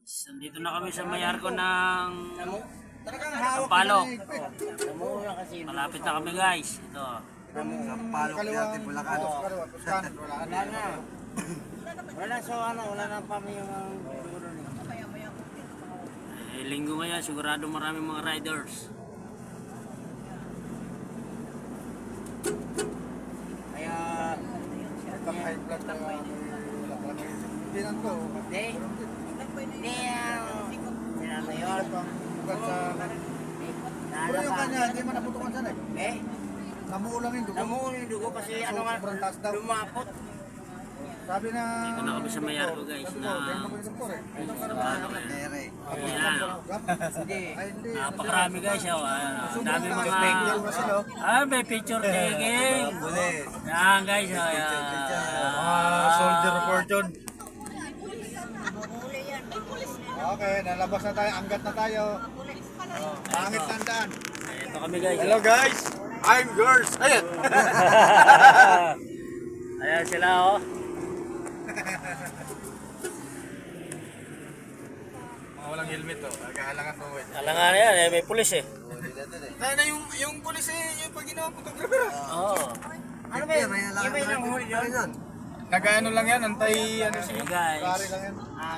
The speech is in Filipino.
guys, dito na kami sa may arko ng Sampaloc. Malapit na kami guys. Ito. Sampaloc natin, Bulacan. Wala na. Wala so ano, wala na pa may siguro ni. Linggo ngayon, sigurado maraming mga riders. Kaya High blood na ko. hindi. Hindi sinano yun. Ugat sa... Pero yung kanya, hindi man naputukan sana eh. Eh, Namuulang yung dugo. namuulo yung dugo kasi ano nga, Sobrang taas daw. lumapot. Sabi na... Dito na kami sa may arko guys na Sampaloc. Ayan. Hindi. Ay, hindi. Napakarami guys. Oh. Ang dami mga... may picture taking. Yan guys. Oh, yan. Soldier fortune. Okay, nalabas na tayo. Anggat na tayo. Pangit tandaan. Ito kami guys. Hello guys! I'm yours! Ayan! Ayan sila oh. Mga walang helmet oh. Naghahalangan po eh. Alangan na yan. May pulis eh. Kaya na yung pulis eh, yung pag ginawa photographer. Oo. Ano ba yun? Iba yung huli doon? Nag-ano lang yan, antay ano siya. Ayan guys. Pare lang yan.